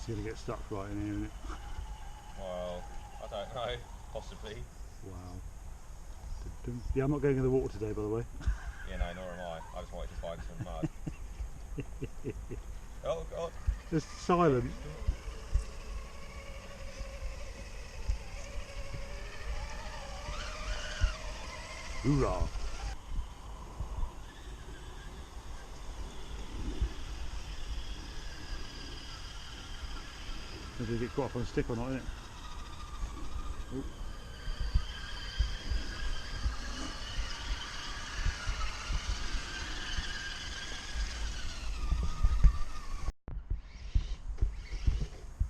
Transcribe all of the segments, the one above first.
It's going to get stuck right in here, isn't it? Well, I don't know. Possibly. Wow. Yeah, I'm not going in the water today, by the way. Yeah, no, nor am I. I just wanted to find some mud. Oh God. It's silent. Hoorah! Maybe get caught up on a stick or not, innit? Ooh.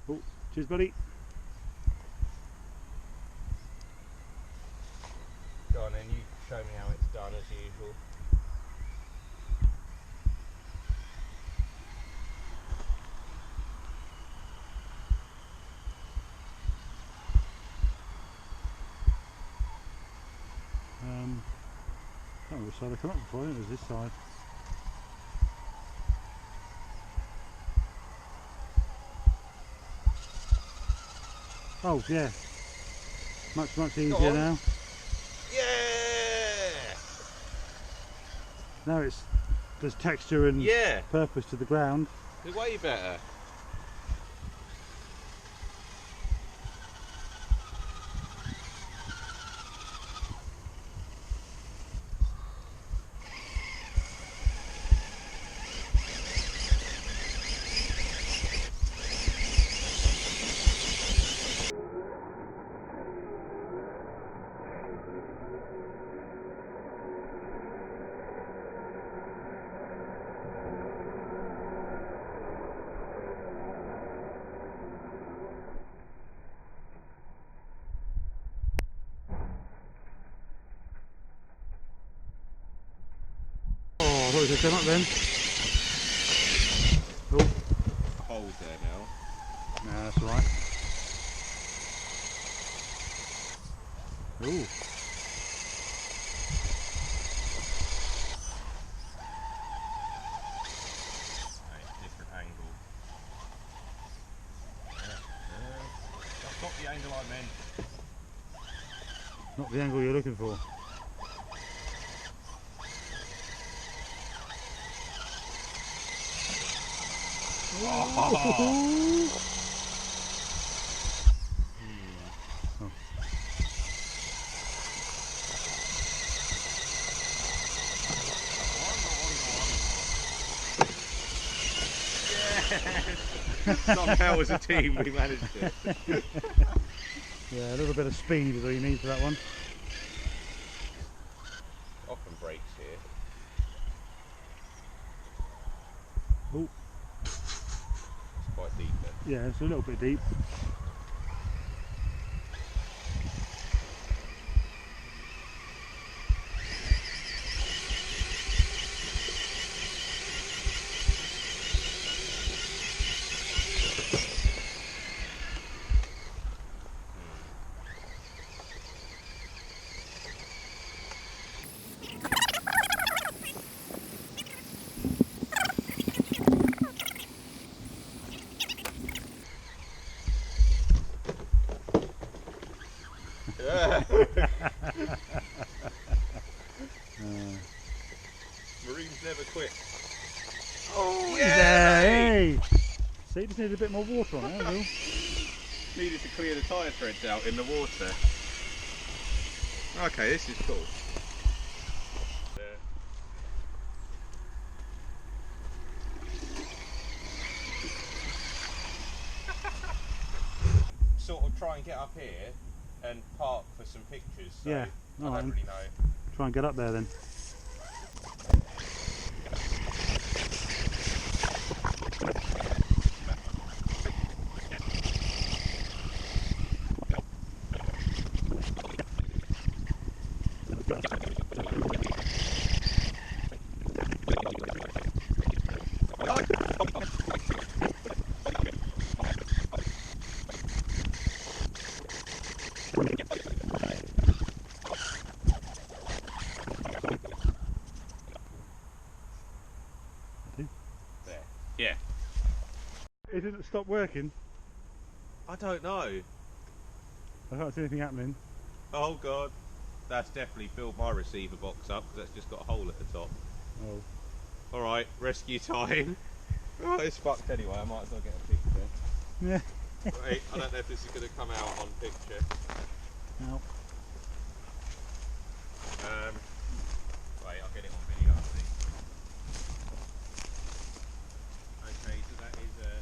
Oh, cheers, buddy. Go on then, you show me how it's done as usual. I don't know which side I come up before, I think it was this side. Oh yeah, much easier now. Yeah! Now there's texture and purpose to the ground. It's way better. Oh, I thought it was going to come up then. Oh. Hold there now. Nah, that's alright. Ooh. Different angle. That's not the angle I meant. Not the angle you're looking for. Oh. Somehow as a team we managed it. Yeah, a little bit of speed is all you need for that one. Often breaks here. Oh. It's quite deep then. Yeah, it's a little bit deep. Marines never quit. Oh, yeah! Hey! See, just needed a bit more water on it, Will. Needed to clear the tyre threads out in the water. Okay, this is cool. Sort of try and get up here and park for some pictures. So Yeah, I don't really know. Try and get up there then. It didn't stop working. I don't know. I can't see anything happening. Oh god. That's definitely filled my receiver box up because that's just got a hole at the top. Oh. Alright, rescue time. Oh, it's fucked anyway, I might as well get a picture. Yeah. Wait, I don't know if this is going to come out on picture. No. Wait, I'll get it on video, I think. Okay, so that is bad.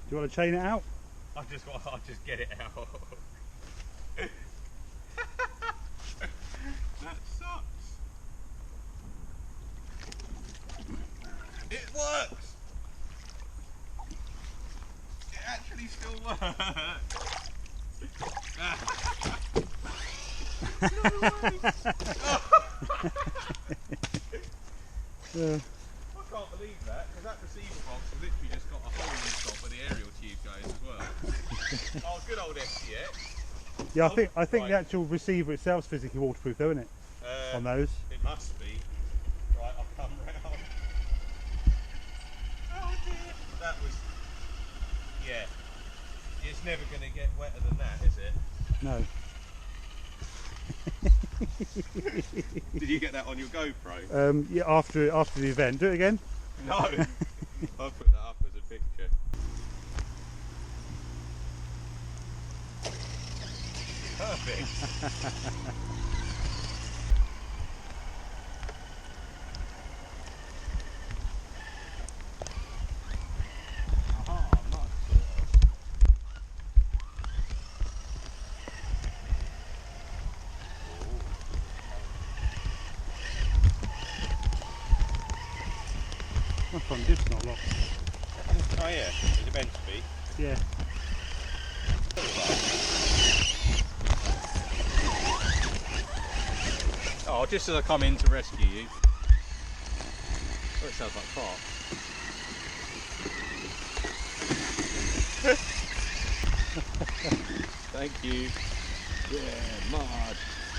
Do you want to chain it out? I'll just get it out. That sucks. It works. It actually still works. No way. I can't believe that, because that receiver box has literally just got a hole in the top where the aerial tube goes as well. Oh, good old FTX. Yeah, I think right. the actual receiver itself is physically waterproof, though, isn't it? On those. It must be. Right, I'll come round. Oh dear. That was... Yeah. It's never going to get wetter than that, is it? No. Did you get that on your GoPro? Yeah, after the event. Do it again. No. I'll put that up as a picture. Perfect. My front dip's not locked. Oh yeah, it's meant to be. Yeah. Oh, just as I come in to rescue you. Oh, it sounds like fart. Thank you. Yeah, mud.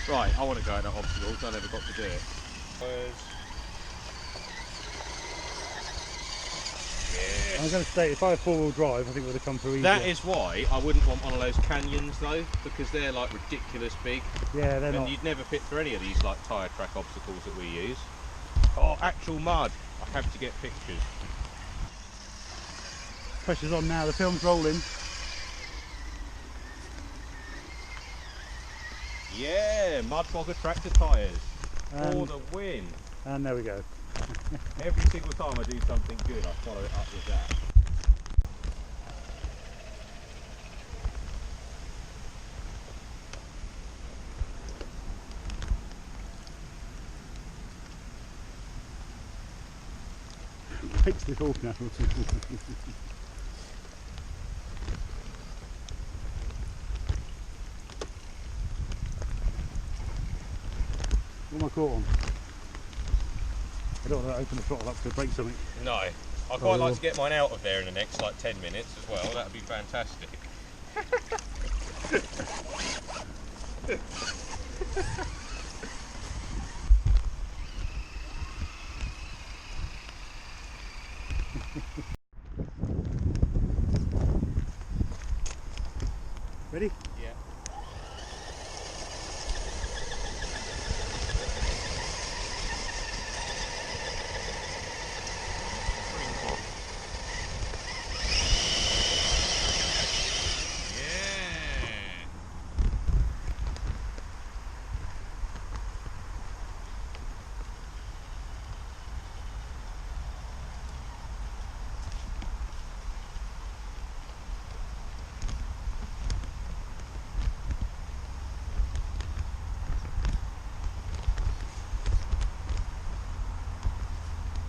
Right, I want to go at that obstacle because I never got to do it. I'm going to say, if I had four-wheel drive, I think it would have come through easier. That is why I wouldn't want one of those canyons though, because they're like ridiculous big. Yeah, they're not. And you'd never fit through any of these like tyre track obstacles that we use. Oh, actual mud. I have to get pictures. Pressure's on now, the film's rolling. Yeah, mud bogger tractor tyres. For the win. And there we go. Every single time I do something good, I follow it up with that. Breaks the all now. What am I caught on? I don't want to open the throttle up to break something. No, I'd quite like to get mine out of there in the next like 10 minutes as well. That would be fantastic. Ready? Yeah.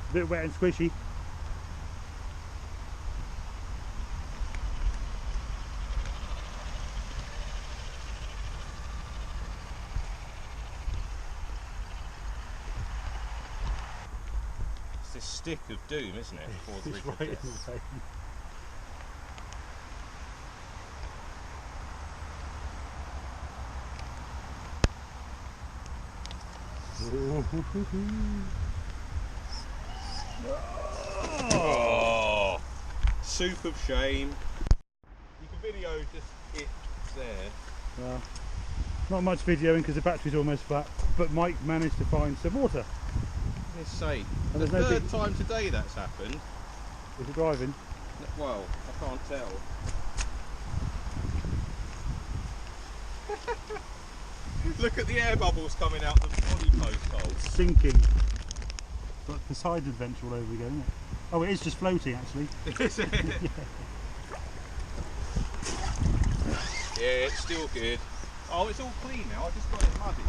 A bit wet and squishy. It's this stick of doom, isn't it? Before the It's ridge of right in death. the way. Oh, super shame. You can video just it there. Well, not much videoing because the battery's almost flat, but Mike managed to find some water. Let's say, And the there's no third big- time today that's happened. Is he driving? Well, I can't tell. Look at the air bubbles coming out the body post hole. Sinking. Got Poseidon adventure all over again, isn't it? Oh, it is just floating actually. Is it? Yeah, it's still good. Oh, it's all clean now. I just got it muddy.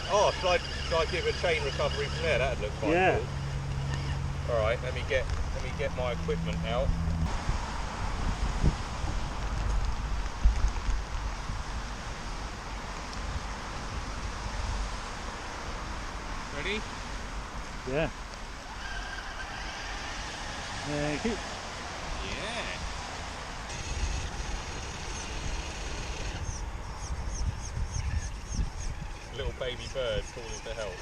Oh, should I give a chain recovery from there? That'd look quite Yeah. cool. All right, let me get my equipment out. Ready? Yeah. Thank you. Yeah. Little baby bird calling to help.